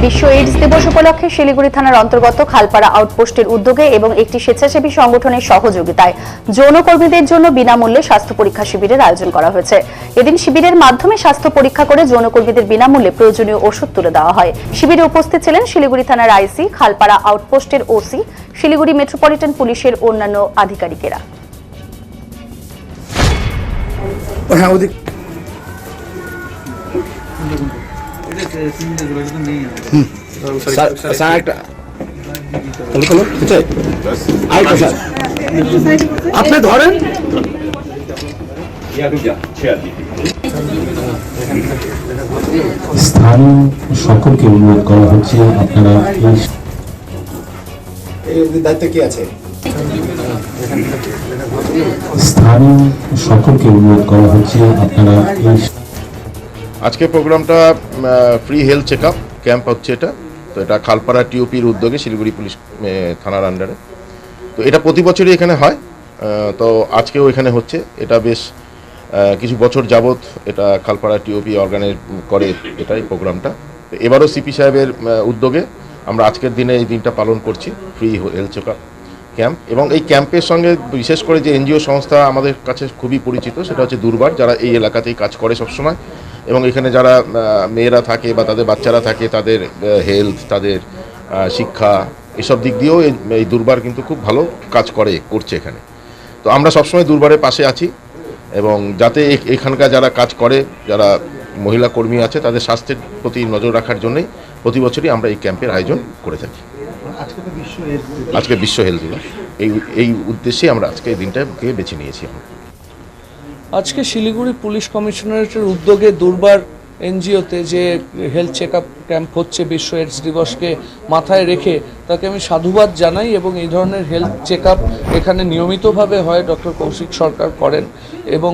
বিশ্ব এইডস দিবস উপলক্ষে শিলিগুড়ি থানার অন্তর্গত খালপাড়া আউটপোস্টের উদ্যোগে এবং একটি স্বেচ্ছাসেবী সংগঠনের সহযোগিতায় যৌনকর্মীদের জন্য বিনামূল্যে স্বাস্থ্য পরীক্ষা শিবিরের আয়োজন করা হয়েছে। এদিন শিবিরের মাধ্যমে স্বাস্থ্য পরীক্ষা করে যৌনকর্মীদের বিনামূল্যে প্রয়োজনীয় ওষুধ তুলে দেওয়া হয়। শিবিরে উপস্থিত ছিলেন শিলিগুড়ি থানার আইসি, খালপাড়া আউটপোস্টের ওসি, শিলিগুড়ি মেট্রোপলিটন পুলিশের অন্যান্য আধিকারিকেরা। আপনি ধরেন স্থানীয় সকলকে অনুরোধ করা হচ্ছে আপনারা এই দায়িত্ব কি আছে? স্থানীয় সকলকে অনুরোধ করা হচ্ছে আপনারা আজকে প্রোগ্রামটা free health check up camp হচ্ছে। তো এটা খালপাড়া টিওপির উদ্যোগে শিলিগুড়ি পুলিশ থানার আন্ডারে। তো এটা প্রতি বছরই এখানে হয়, তো আজকেও এখানে হচ্ছে। এটা বেশ কিছু বছর যাবৎ এটা খালপাড়া টিওপি অর্গানাইজ করে এই প্রোগ্রামটা। এবারও সিপি সাহেবের উদ্যোগে আমরা আজকের দিনে এই দিনটা পালন করছি, free health check up camp. এবং এই ক্যাম্পের সঙ্গে বিশেষ করে যে এনজিও সংস্থা আমাদের কাছে খুবই পরিচিত, সেটা হচ্ছে দুর্বার, যারা এই এলাকাতেই কাজ করে সবসময়। এবং এখানে যারা মেয়েরা থাকে বা তাদের বাচ্চারা থাকে, তাদের হেলথ, তাদের শিক্ষা, এসব দিক দিয়েও এই দুর্বার কিন্তু খুব ভালো কাজ করছে এখানে। তো আমরা সবসময় দুর্বারের পাশে আছি, এবং যাতে এখানকার যারা কাজ করে, যারা মহিলা কর্মী আছে, তাদের স্বাস্থ্যের প্রতি নজর রাখার জন্যই প্রতি বছরই আমরা এই ক্যাম্পের আয়োজন করে থাকি। আজকে বিশ্ব হেলথ দিবস, এই উদ্দেশ্যে আমরা আজকে এই দিনটাকে বেছে নিয়েছি। আজকে শিলিগুড়ি পুলিশ কমিশনারেটের উদ্যোগে দুর্বার এনজিওতে যে হেলথ চেক আপ ক্যাম্প হচ্ছে বিশ্ব এইডস দিবসকে মাথায় রেখে, তাকে আমি সাধুবাদ জানাই। এবং এই ধরনের হেলথ চেক আপ এখানে নিয়মিতভাবে হয়, ডক্টর কৌশিক সরকার করেন। এবং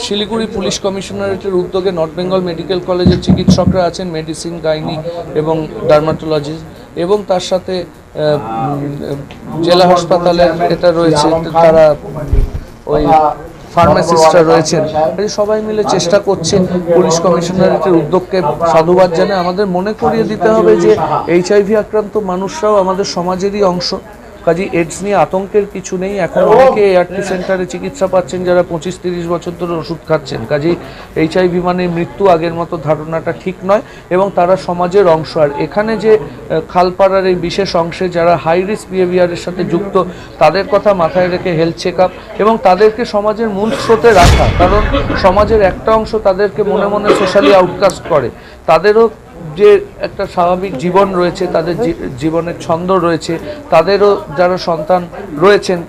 শিলিগুড়ি পুলিশ কমিশনারেটের উদ্যোগে নর্থ বেঙ্গল মেডিকেল কলেজের চিকিৎসকরা আছেন, মেডিসিন, গাইনি এবং ডার্মাটোলজিস্ট, এবং তার সাথে জেলা হাসপাতালের এটা রয়েছে, তারা ওই ফার্মাসিস্টরা রয়েছেন। সবাই মিলে চেষ্টা করছে। পুলিশ কমিশনারেটের উদ্যোগকে সাধুবাদ জানায়। আমাদের মনে করিয়ে দিতে হবে যে এইচআইভি আক্রান্ত মানুষরাও আমাদের সমাজেরই অংশ। কাজে এইডস নিয়ে আতঙ্কের কিছু নেই। এখন অনেকে এআরটি সেন্টারে চিকিৎসা পাচ্ছেন যারা 25-30 বছর ধরে ওষুধ খাচ্ছেন। কাজেই এইচআইভি মানে মৃত্যু, আগের মতো ধারণাটা ঠিক নয়, এবং তারা সমাজের অংশ। আর এখানে যে খালপাড়ার এই বিশেষ অংশে যারা হাই রিস্ক বিহেভিয়ারের সাথে যুক্ত, তাদের কথা মাথায় রেখে হেলথ চেক আপ এবং তাদেরকে সমাজের মূল স্রোতে রাখা। কারণ সমাজের একটা অংশ তাদেরকে মনে মনে সোশ্যালি আউটকাস্ট করে। তাদেরও যে একটা স্বাভাবিক জীবন রয়েছে, তাদের জীবনের ছন্দ রয়েছে, তাদেরও যারা সন্তান রয়েছেন,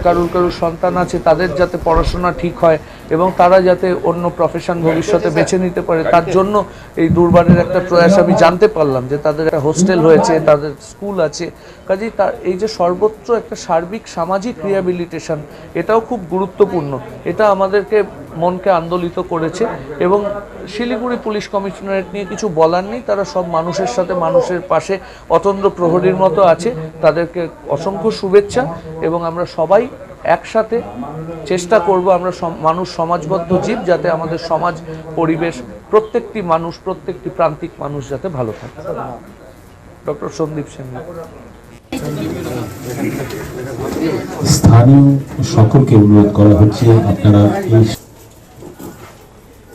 কারুর সন্তান আছে, তাদের যাতে পড়াশোনা ঠিক হয় এবং তারা যাতে অন্য প্রফেশন ভবিষ্যতে বেছে নিতে পারে, তার জন্য এই দুর্বারের একটা প্রয়াস আমি জানতে পারলাম যে তাদের একটা হোস্টেল হয়েছে, তাদের স্কুল আছে। কাজেই তার এই যে সর্বত্র একটা সার্বিক সামাজিক রিহ্যাবিলিটেশন, এটাও খুব গুরুত্বপূর্ণ। এটা আমাদেরকে মনকে আন্দোলিত করেছে। এবং শিলিগুড়ি পুলিশ কমিশনারেট নিয়ে কিছু বলার নেই, তারা সব মানুষের সাথে, মানুষের পাশে অতন্দ্র প্রহরীর মতো আছে। তাদেরকে অসংখ্য শুভেচ্ছা। এবং আমরা সবাই একসাথে চেষ্টা করব, আমরা মানুষ সমাজবদ্ধ জীব, যাতে আমাদের সমাজ, পরিবেশ, প্রত্যেকটি মানুষ, প্রত্যেকটি প্রান্তিক মানুষ যাতে ভালো থাকে। ডক্টর সন্দীপ সেন। স্থানীয় সকলকে অনুরোধ করা হচ্ছে আপনারা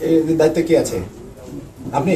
এই দায়িত্ব কি আছে? আপনি